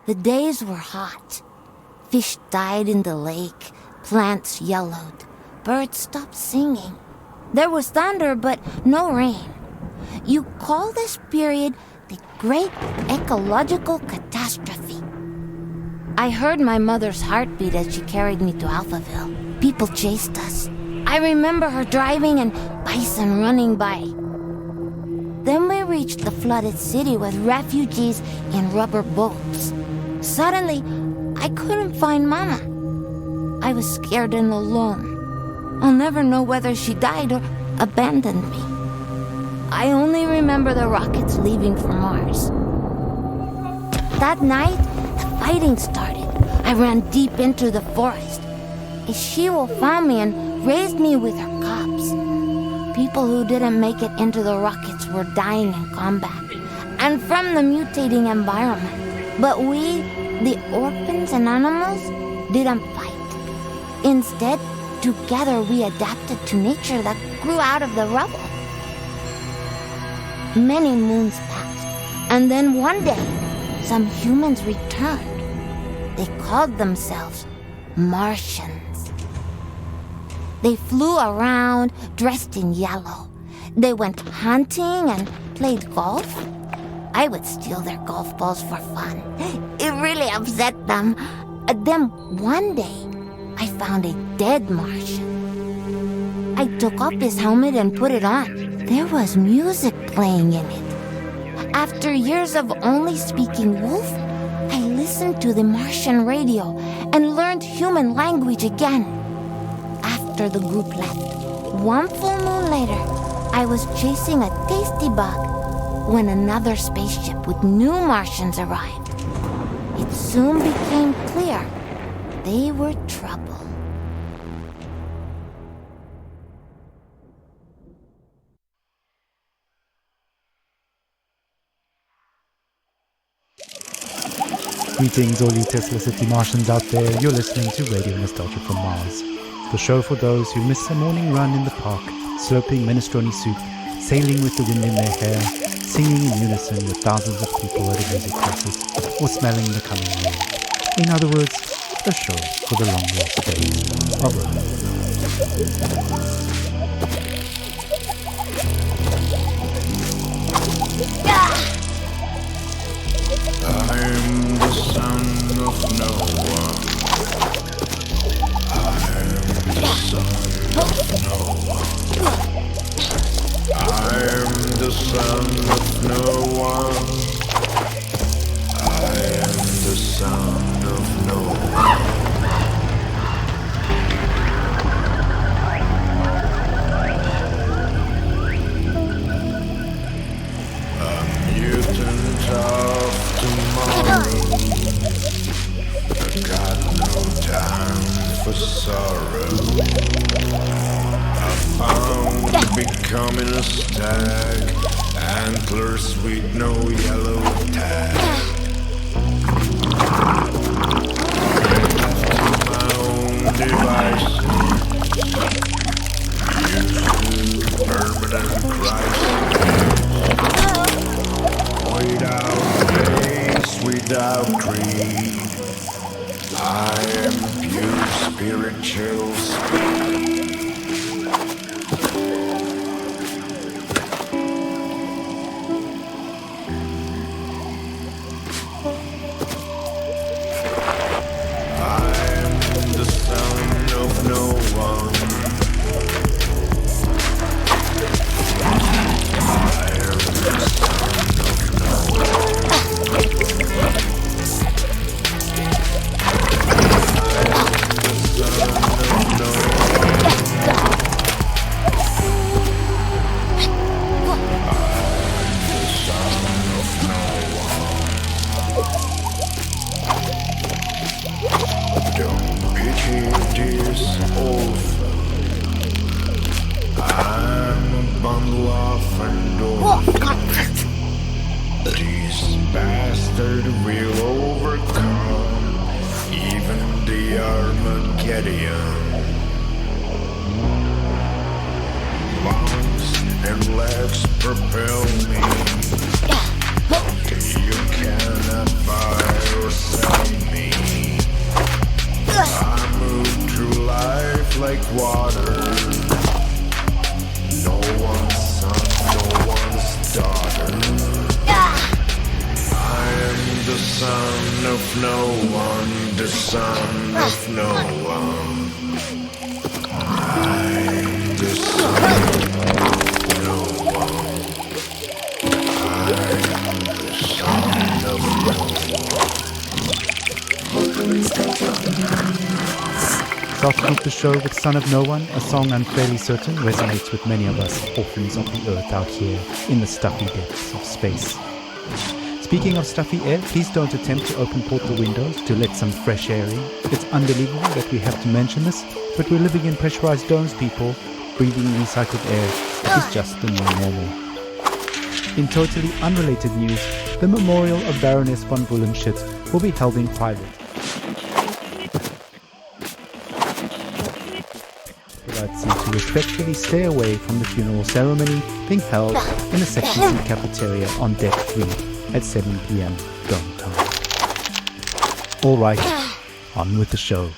The days were hot. Fish died in the lake, plants yellowed, birds stopped singing. There was thunder, but no rain. You call this period the Great Ecological Catastrophe. I heard my mother's heartbeat as she carried me to Alphaville. People chased us. I remember her driving and bison running by. Then we reached the flooded city with refugees in rubber boats. Suddenly, I couldn't find Mama. I was scared and alone. I'll never know whether she died or abandoned me. I only remember the rockets leaving for Mars. That night, the fighting started. I ran deep into the forest. A she-wolf found me and raised me with her cubs. People who didn't make it into the rockets were dying in combat and from the mutating environment. But we, the orphans and animals, didn't fight. Instead, together we adapted to nature that grew out of the rubble. Many moons passed, and then one day, some humans returned. They called themselves Martians. They flew around dressed in yellow. They went hunting and played golf. I would steal their golf balls for fun. It really upset them. Then one day, I found a dead Martian. I took off his helmet and put it on. There was music playing in it. After years of only speaking wolf, I listened to the Martian radio and learned human language again. After the group left, one full moon later, I was chasing a tasty bug when another spaceship with new Martians arrived. It soon became clear they were trouble. Greetings, all you Tesla City Martians out there. You're listening to Radio Nostalgia from Mars, the show for those who miss a morning run in the park, slurping minestrone soup, sailing with the wind in their hair, singing in unison with thousands of people at a music concert, or smelling the coming rain. In other words, a show for the long lost days of Earth. I'm the son of no one. I'm the son of no one. I'm the son of no one. I am the son of no one. for sorrow. I found becoming a stag, antlers with no yellow tag. My own device, used to permanent crisis. Without face, without creed, I am pure spiritual speed. I am the son of no one. I am the son of no one. Don't pity this orphan. I'm a bundle of endorphins. This bastard will overcome even the Armageddon. Lungs and legs propel me. You cannot buy or sell me. I move through life like water. No one's son, no one's daughter. I am the son of no one, the son of no one. I'm the son of no one. I'm the son of no one. Starts off the show with Son of No One, a song I'm fairly certain resonates with many of us orphans of the earth out here in the stuffy depths of space. Speaking of stuffy air, please don't attempt to open portal windows to let some fresh air in. It's unbelievable that we have to mention this, but we're living in pressurized domes, people. Breathing recycled air is just the new normal. In totally unrelated news, the memorial of Baroness von Bullenshit will be held in private. I'd seem to respectfully stay away from the funeral ceremony being held in the Section C cafeteria on Deck 3 at 7 p.m. dome time. Alright, on with the show.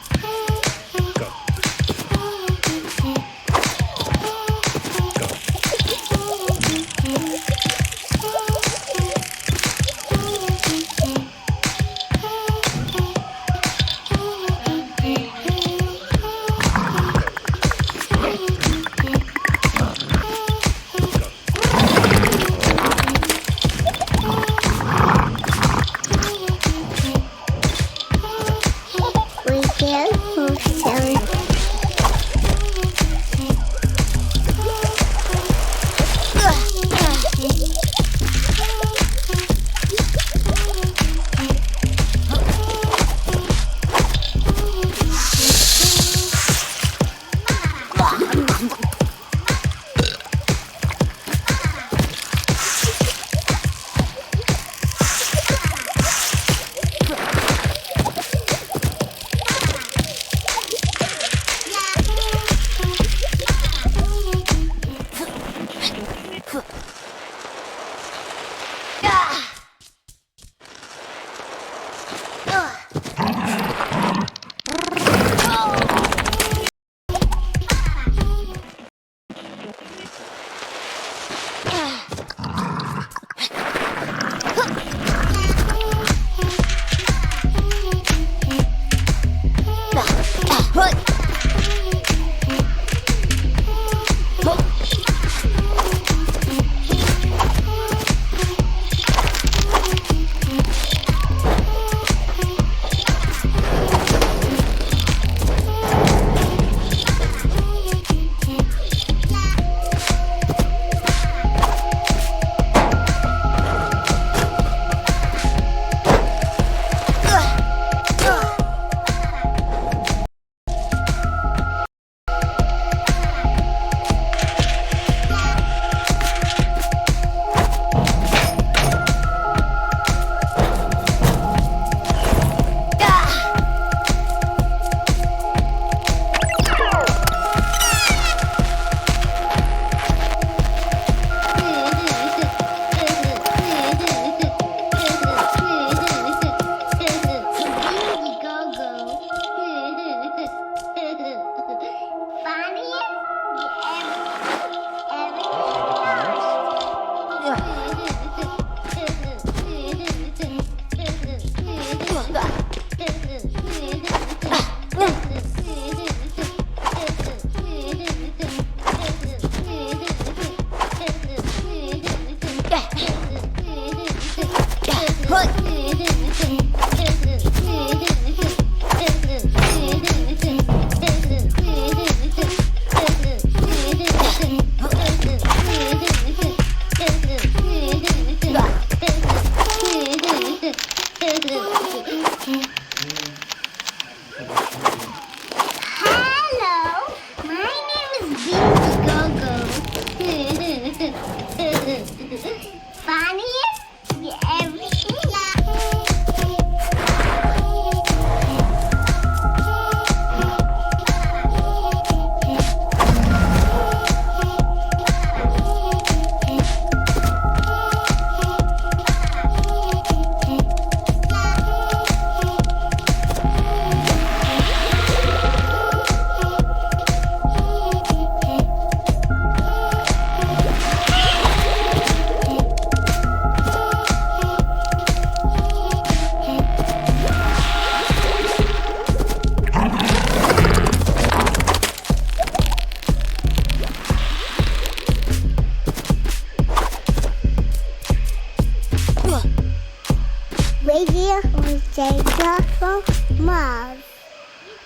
We can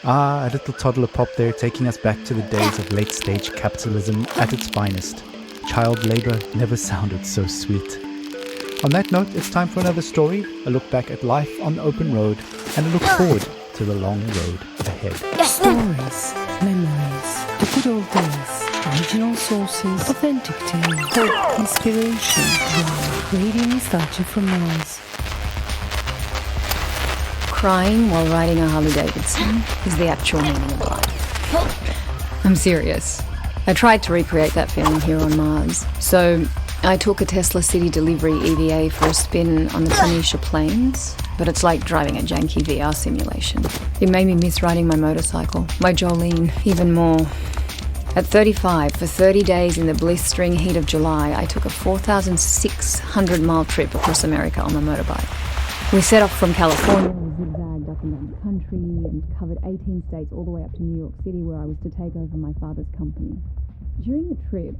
Ah, a little toddler pop there, taking us back to the days of late-stage capitalism at its finest. Child labor never sounded so sweet. On that note, it's time for another story, a look back at life on the open road, and a look forward to the long road ahead. Stories, memories, the good old days, original sources, authentic tales, hope, inspiration, wow, radio nostalgia from Mars. Crying while riding a Harley Davidson is the actual meaning of life. I'm serious. I tried to recreate that feeling here on Mars. So I took a Tesla City Delivery EVA for a spin on the Tanisha Plains, but it's like driving a janky VR simulation. It made me miss riding my motorcycle, my Jolene, even more. At 35, for 30 days in the blistering heat of July, I took a 4,600-mile trip across America on my motorbike. We set off from California, we zigzagged up and down the country, and covered 18 states all the way up to New York City, where I was to take over my father's company. During the trip,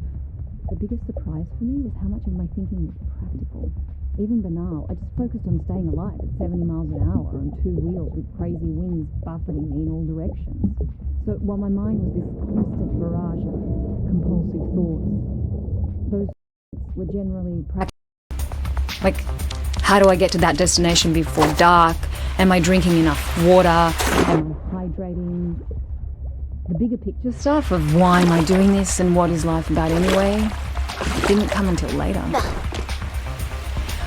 the biggest surprise for me was how much of my thinking was practical, even banal. I just focused on staying alive at 70 miles an hour on two wheels with crazy winds buffeting me in all directions. So while my mind was this constant barrage of compulsive thoughts, those were generally practical. Like, how do I get to that destination before dark? Am I drinking enough water? Am I hydrating? The bigger picture stuff of why am I doing this and what is life about anyway didn't come until later.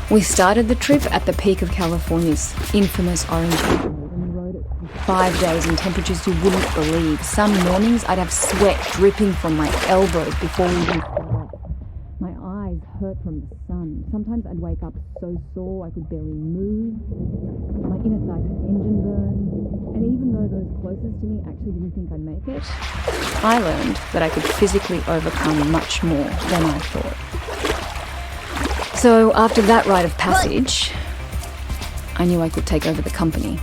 We started the trip at the peak of California's infamous orange heat wave, and we rode it for 5 days in temperatures you wouldn't believe. Some mornings I'd have sweat dripping from my elbows before we even started off. My eyes hurt from the sun. Sometimes I'd wake up so sore I could barely move. My inner thighs had engine burn. And even though those closest to me actually didn't think I'd make it, I learned that I could physically overcome much more than I thought. So after that rite of passage, I knew I could take over the company.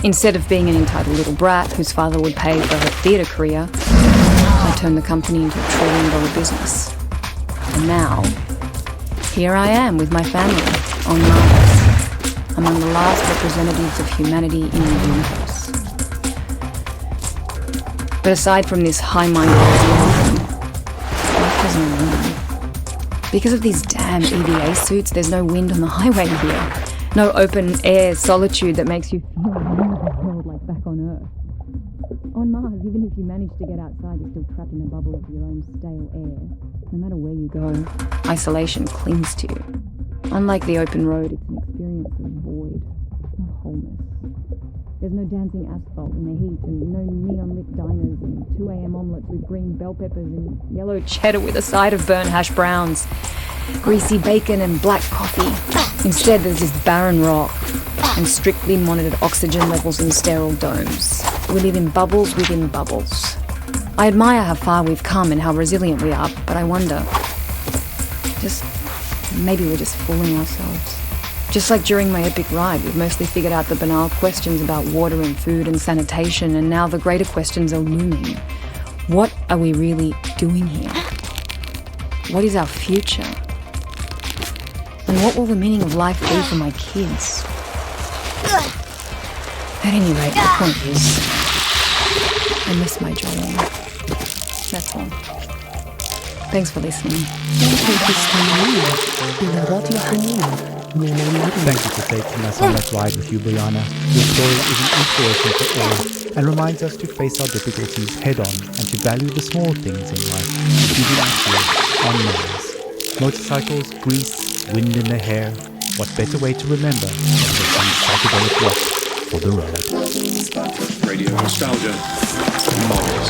Instead of being an entitled little brat whose father would pay for her theatre career, I turned the company into a $1 trillion business. And now, here I am with my family on Mars, among the last representatives of humanity in the universe. But aside from this high-minded enthusiasm, life has no meaning. Because of these damn EVA suits, there's no wind on the highway here. No open-air solitude that makes you feel the world like back on Earth. On Mars, even if you manage to get outside, you're still trapped in a bubble of your own stale air. No matter where you go, isolation clings to you. Unlike the open road, it's an experience of void, not wholeness. There's no dancing asphalt in the heat, and no neon-lit diners, and 2 a.m. omelettes with green bell peppers and yellow cheddar with a side of burnt hash browns, greasy bacon and black coffee. Instead, there's this barren rock and strictly monitored oxygen levels in sterile domes. We live in bubbles within bubbles. I admire how far we've come and how resilient we are, but I wonder, maybe we're just fooling ourselves. Just like during my epic ride, we've mostly figured out the banal questions about water and food and sanitation, and now the greater questions are looming. What are we really doing here? What is our future? And what will the meaning of life be for my kids? At any rate, the point is, I miss my Jolene. That's all. Thanks for listening. Thank you for taking us on that ride with you, Brianna. Your story is an inspiration for all and reminds us to face our difficulties head on and to value the small things in life, even out here on Mars. Motorcycles, grease, wind in the hair. What better way to remember than with some psychedelic rock for the road? Radio Nostalgia, Mars.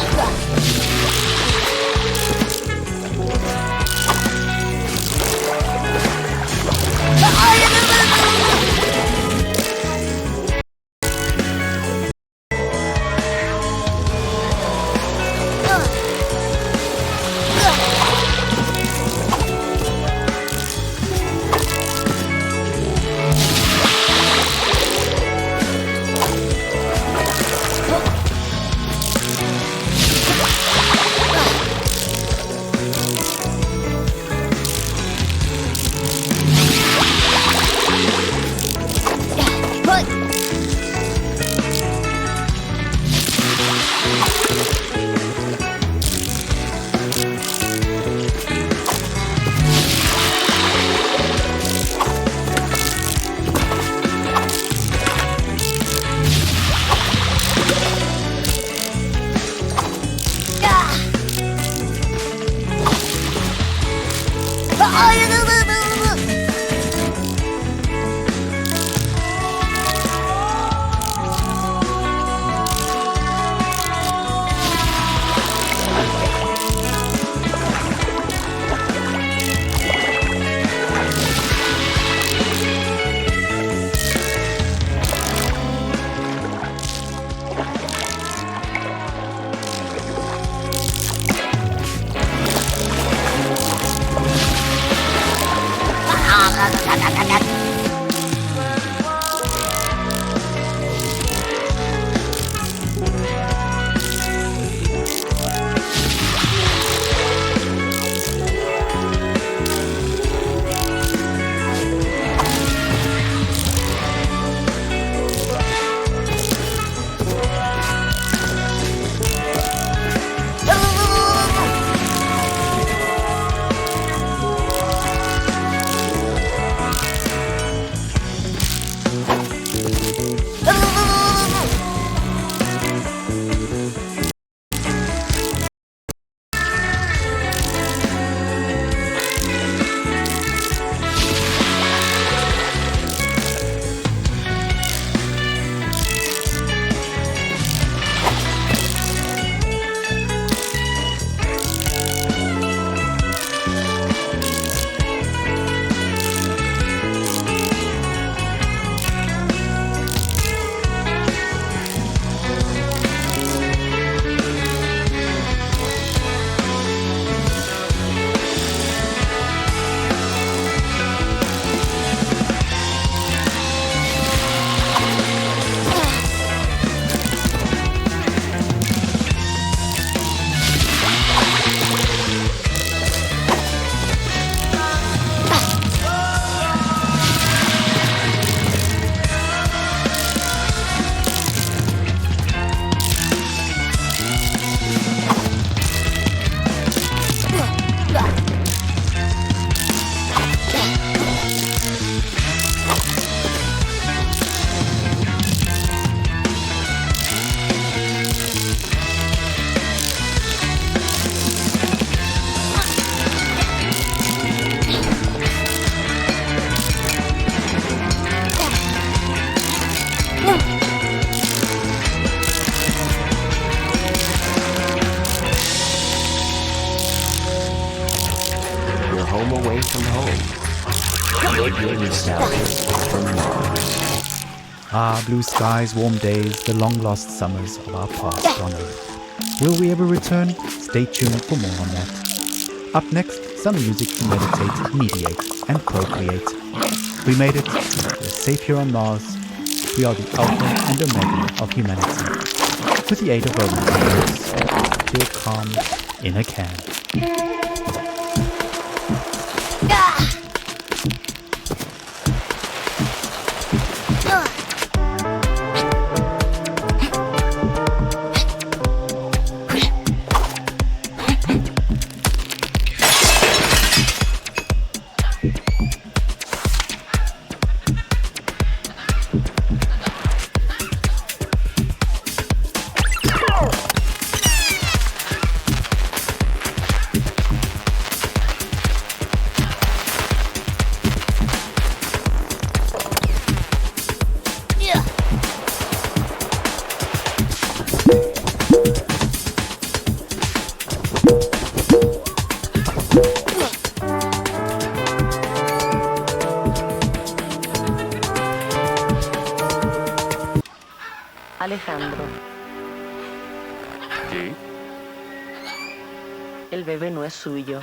from home. Your nostalgia from Mars. Ah, blue skies, warm days, the long-lost summers of our past on Earth. Will we ever return? Stay tuned for more on that. Up next, some music to meditate, mediate, and procreate. We made it. We're safe here on Mars. We are the alpha and omega of humanity. With the aid of romance, feel calm in a can. Alejandro, ¿Sí? el bebé no es suyo.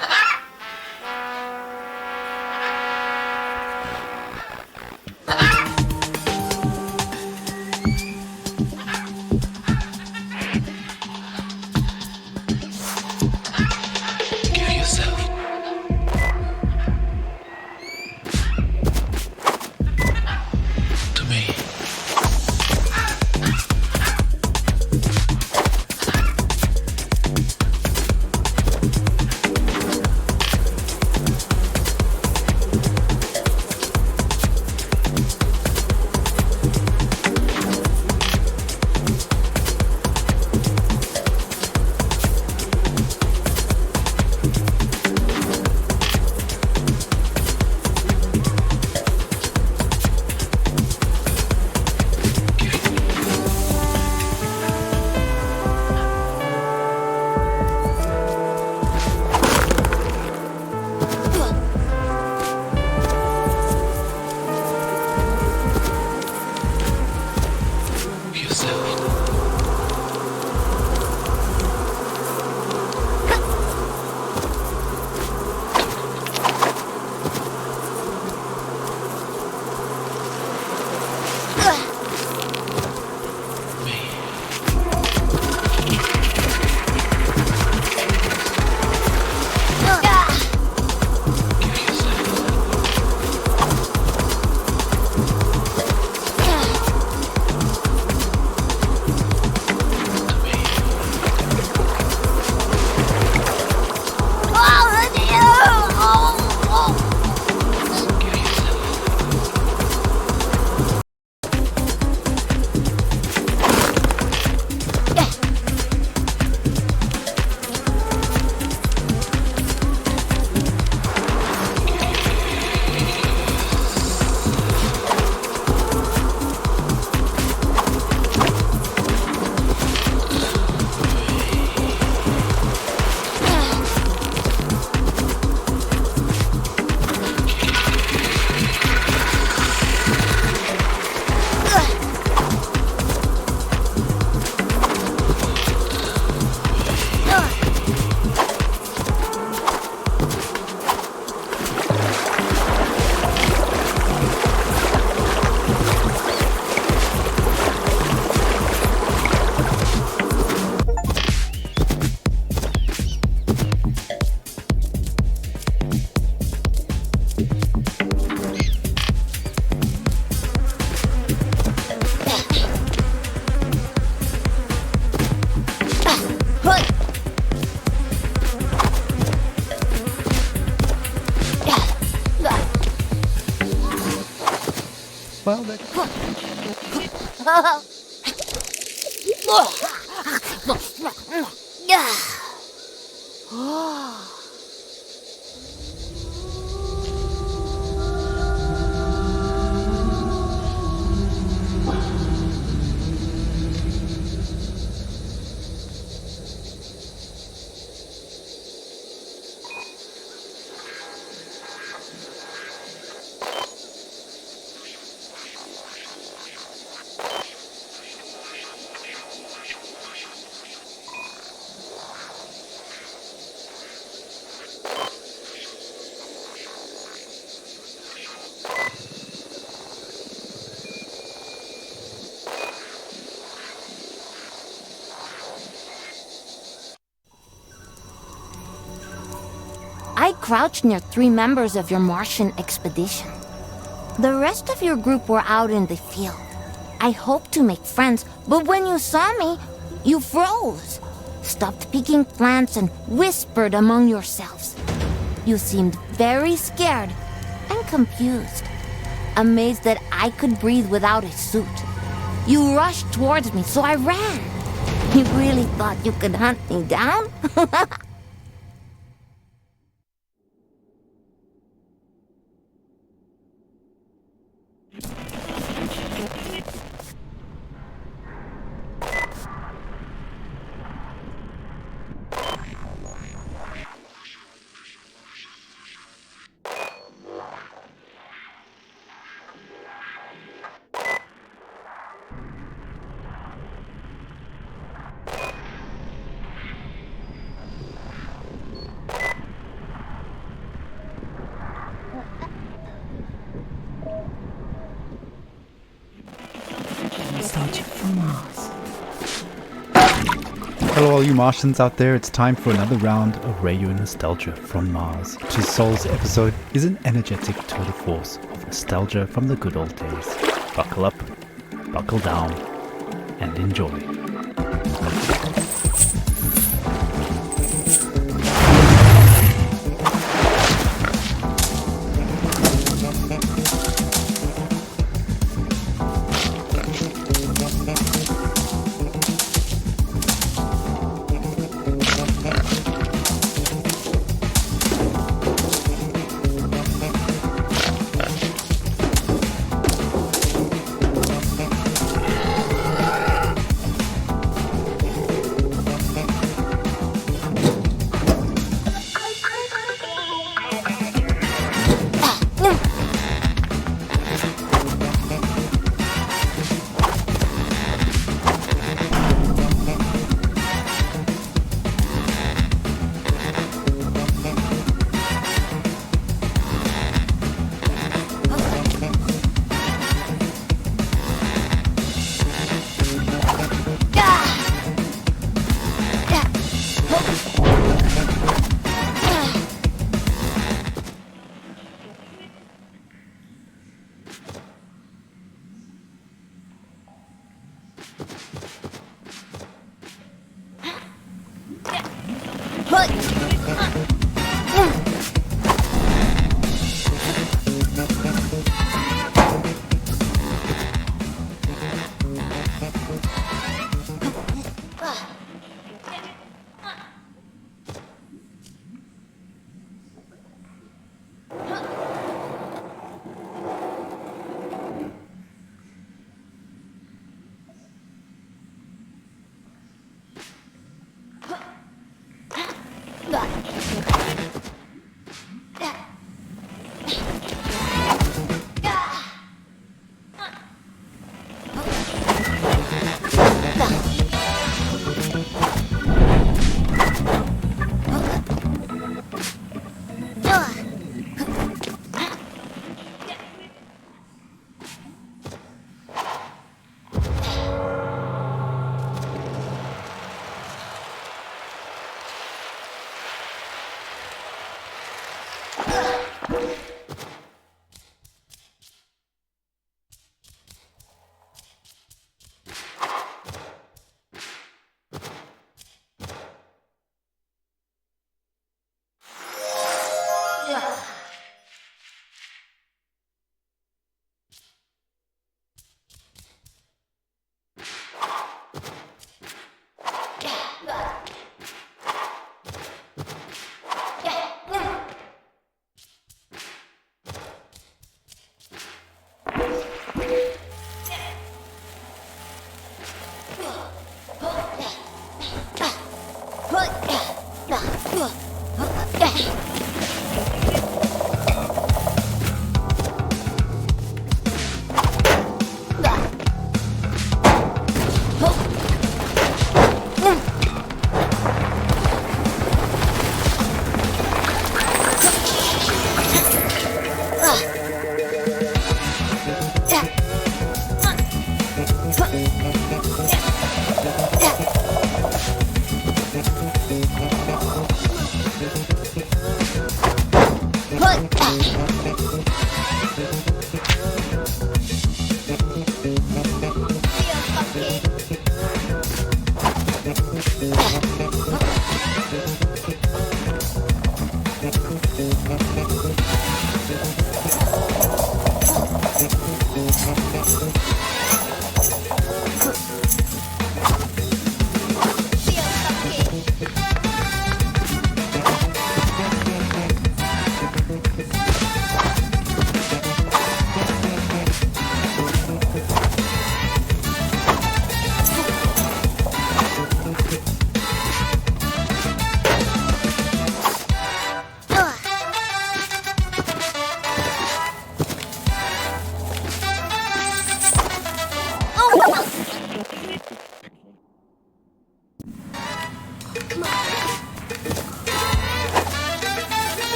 Well, that... crouched near 3 members of your Martian expedition. The rest of your group were out in the field. I hoped to make friends, but when you saw me, you froze, stopped picking plants and whispered among yourselves. You seemed very scared and confused, amazed that I could breathe without a suit. You rushed towards me, so I ran. You really thought you could hunt me down? Nostalgia from Mars. Hello all you Martians out there, it's time for another round of Radio Nostalgia from Mars. Today's Soul's episode is an energetic tour de force of nostalgia from the good old days. Buckle up, buckle down, and enjoy.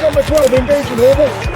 Number 12, engaging over.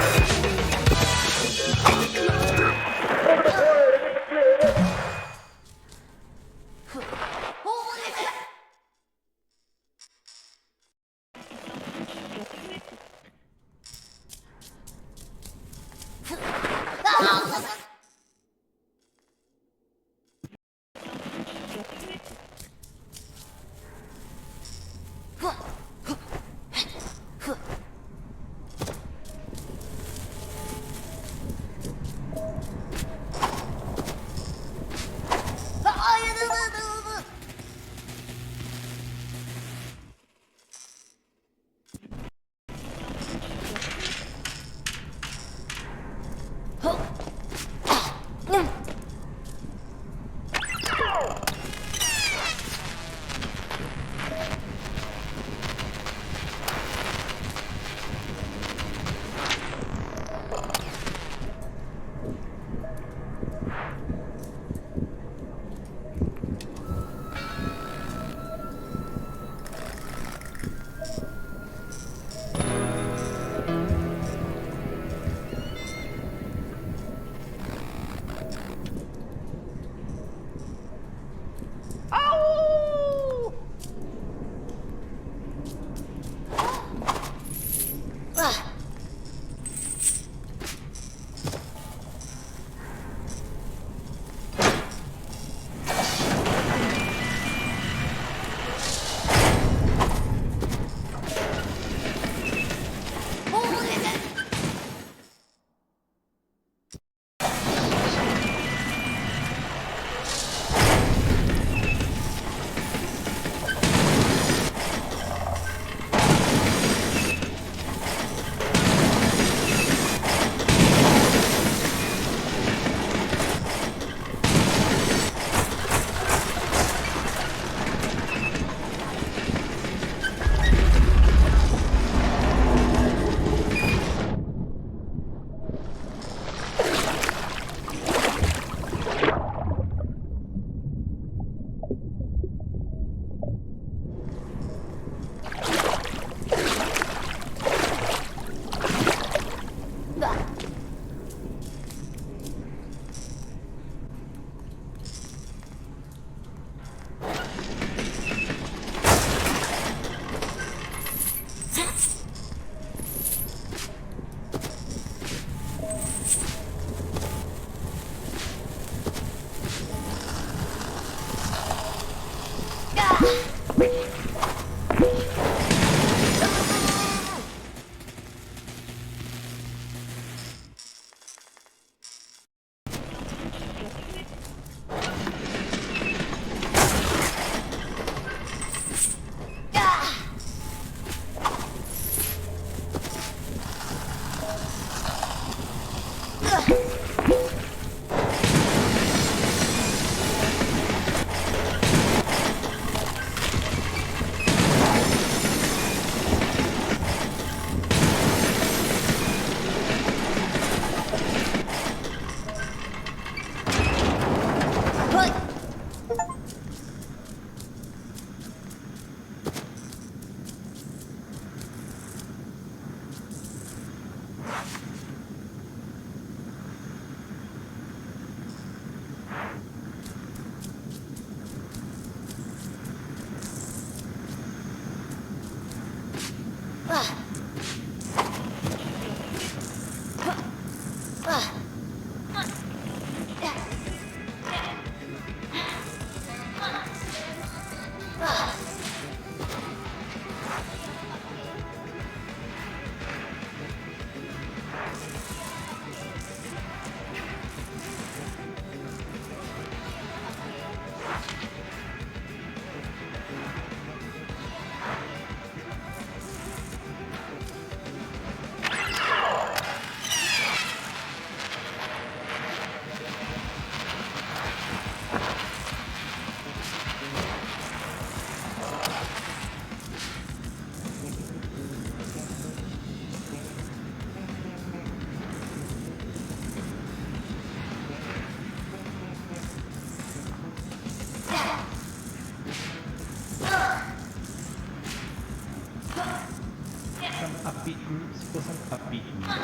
upbeat music.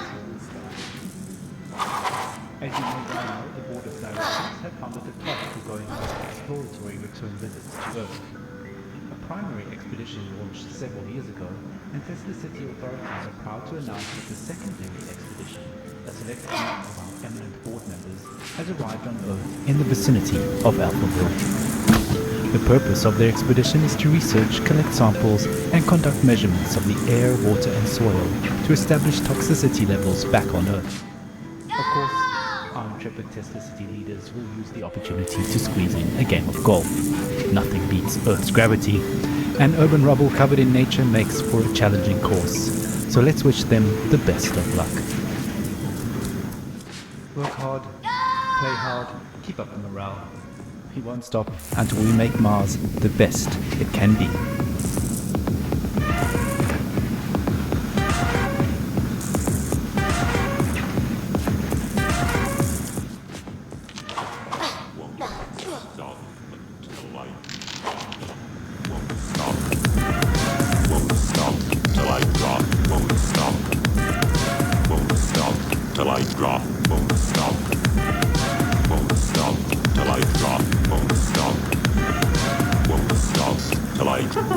As you may now know, the board of directors have founded a club for going on exploratory return visits to Earth. A primary expedition launched several years ago, and Tesla City authorities are proud to announce that the secondary expedition, a select group of our eminent board members, has arrived on Earth in the vicinity of Alphaville. The purpose of their expedition is to research, collect samples, and conduct measurements of the air, water, and soil to establish toxicity levels back on Earth. Of course, our intrepid Tesla City leaders will use the opportunity to squeeze in a game of golf. Nothing beats Earth's gravity, and urban rubble covered in nature makes for a challenging course. So let's wish them the best of luck. Work hard, play hard, keep up the morale. We won't stop until we make Mars the best it can be. Till I drop, won't stop. Won't stop till I drop, won't stop. Won't stop till I drop.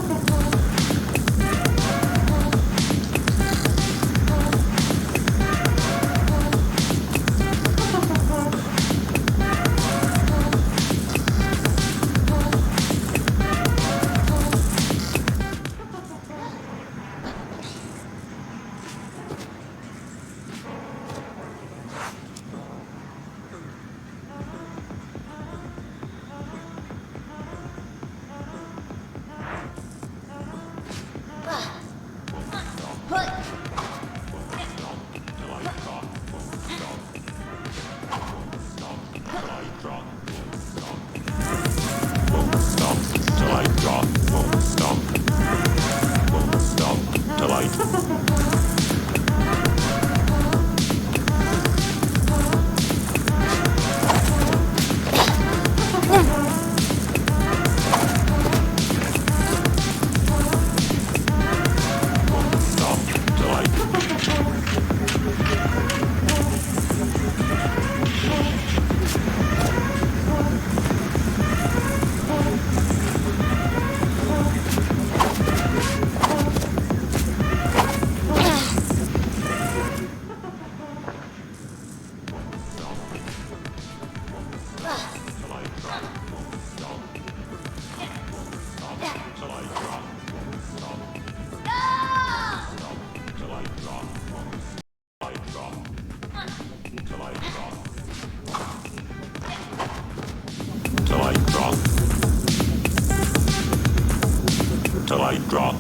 Till I drop.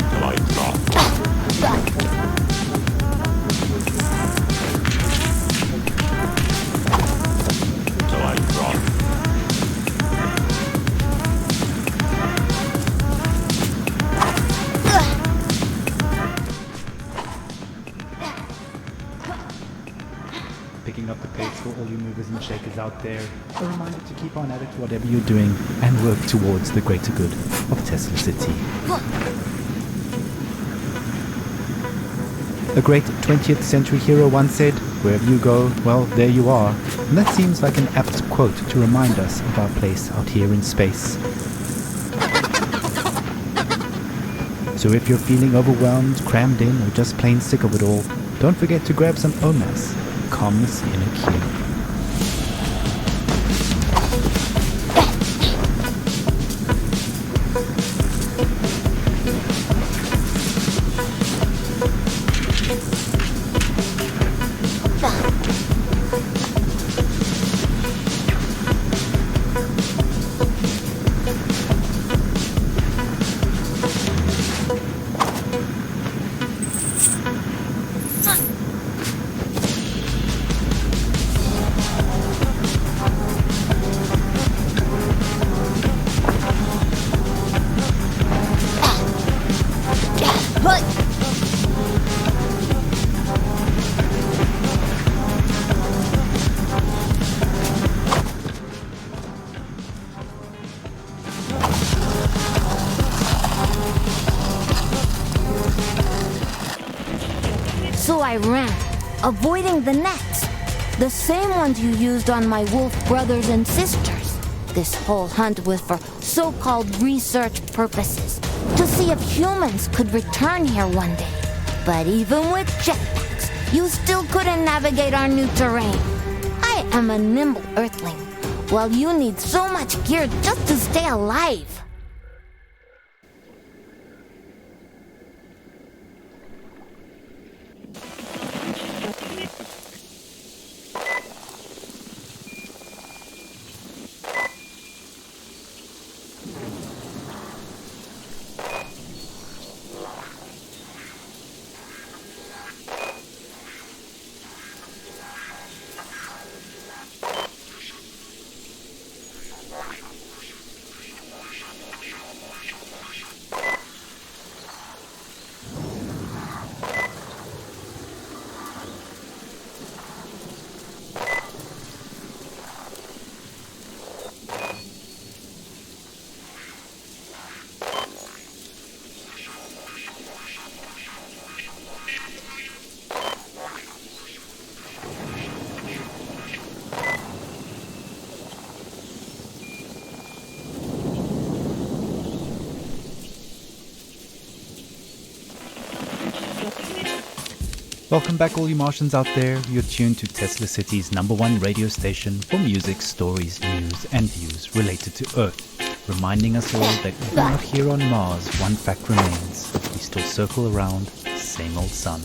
Till I drop. Till I drop. Picking up the pace for all you movers and shakers out there. A reminder to keep on at it whatever you're doing and work towards the greater good of Tesla City. A great 20th century hero once said, "Wherever you go, well, there you are." And that seems like an apt quote to remind us of our place out here in space. So if you're feeling overwhelmed, crammed in, or just plain sick of it all, don't forget to grab some OMAS. Calmness in a cube. I ran, avoiding the nets. The same ones you used on my wolf brothers and sisters. This whole hunt was for so-called research purposes, to see if humans could return here one day. But even with jetpacks, you still couldn't navigate our new terrain. I am a nimble earthling, while you need so much gear just to stay alive. Welcome back, all you Martians out there. You're tuned to Tesla City's #1 radio station for music, stories, news, and views related to Earth. Reminding us all that even out here on Mars, one fact remains. We still circle around the same old sun.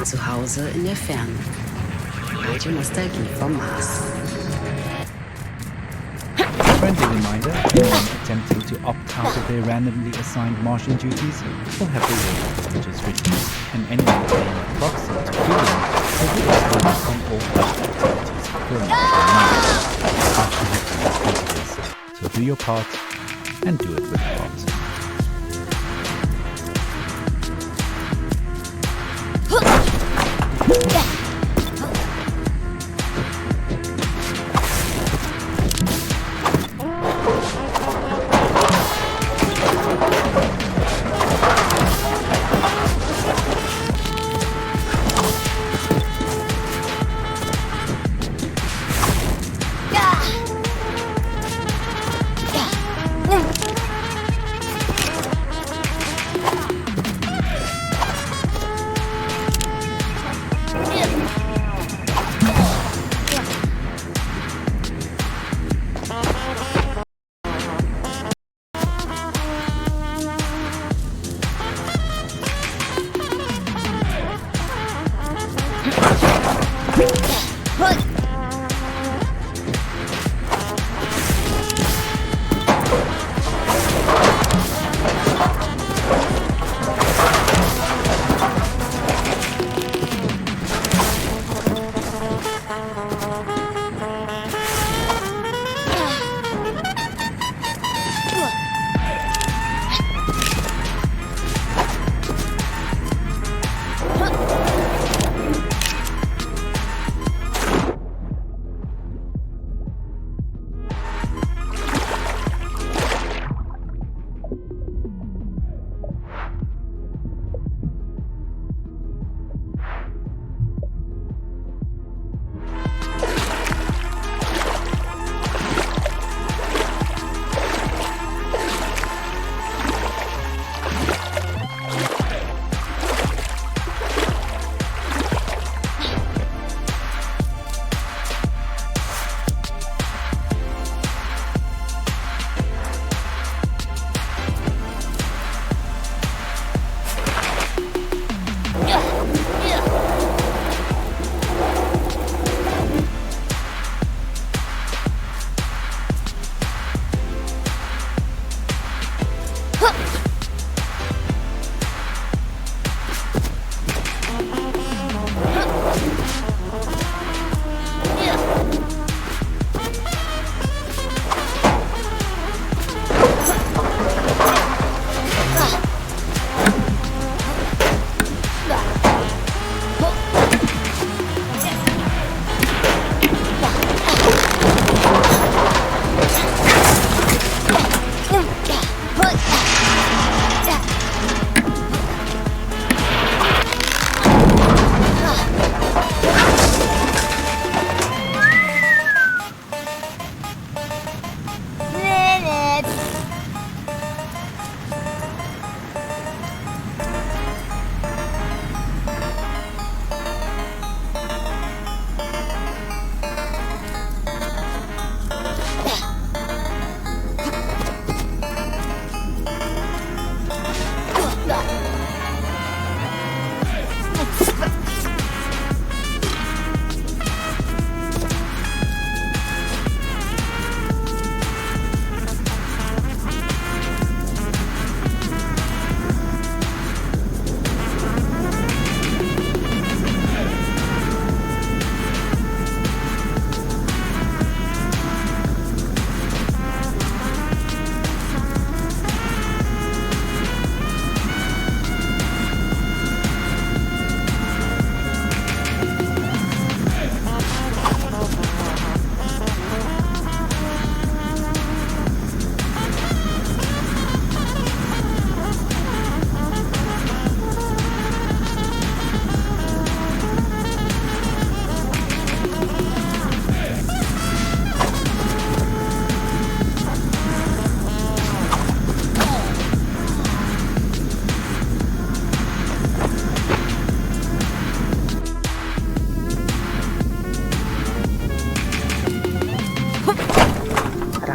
Zu Hause in der Ferne. Radio Nostalgie vom Mars. Friendly reminder, anyone attempting to opt out of their randomly assigned Martian duties will have their radio privileges reduced, and anyone paying a proxy to do them will be excluded from all public activities permanently. So do your part, and do it with heart.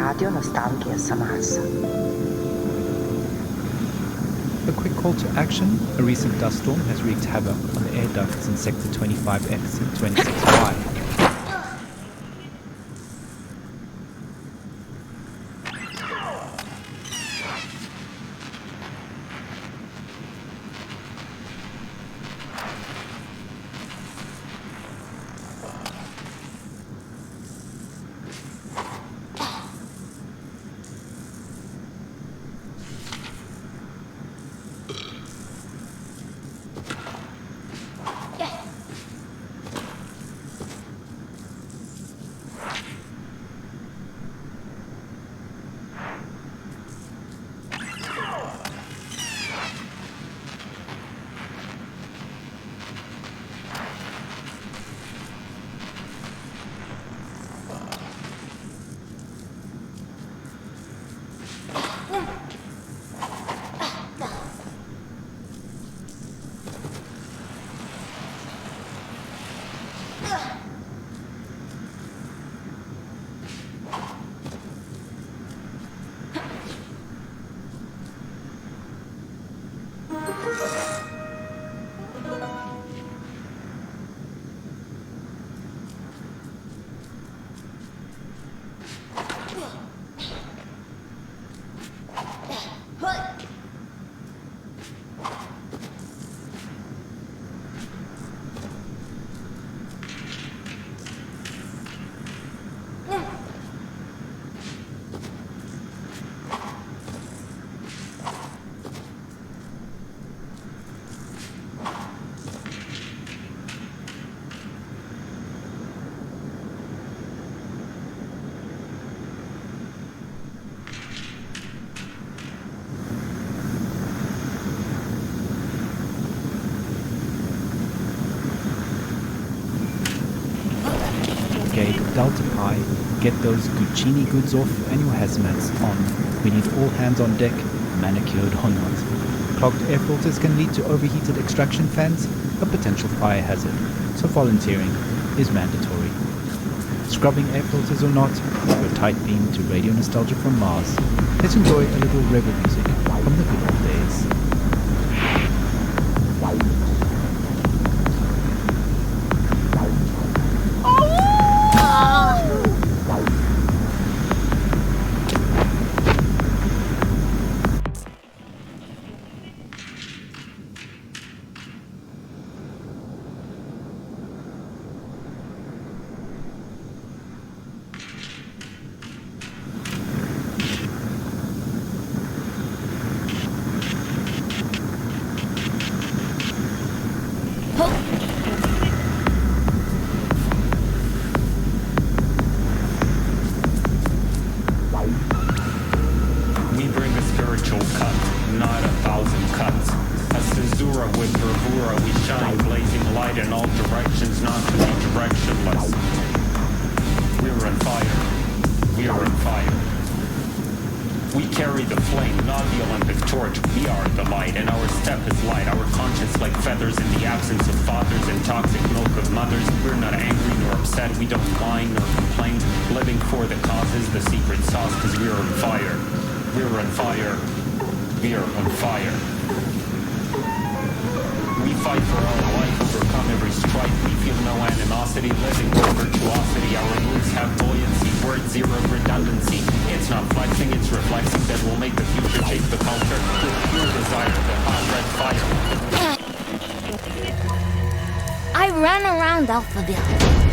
radionostalgiassa maassa. A quick call to action. A recent dust storm has wreaked havoc on the air ducts in Sector 25X and 26Y. Delta Pi, get those Guccini goods off and your hazmats on. We need all hands on deck, manicured or not. Clogged air filters can lead to overheated extraction fans, a potential fire hazard, so volunteering is mandatory. Scrubbing air filters or not, we're tight beamed to radio nostalgia from Mars. Let's enjoy a little rebel music from the good old days. I ran around Alphaville,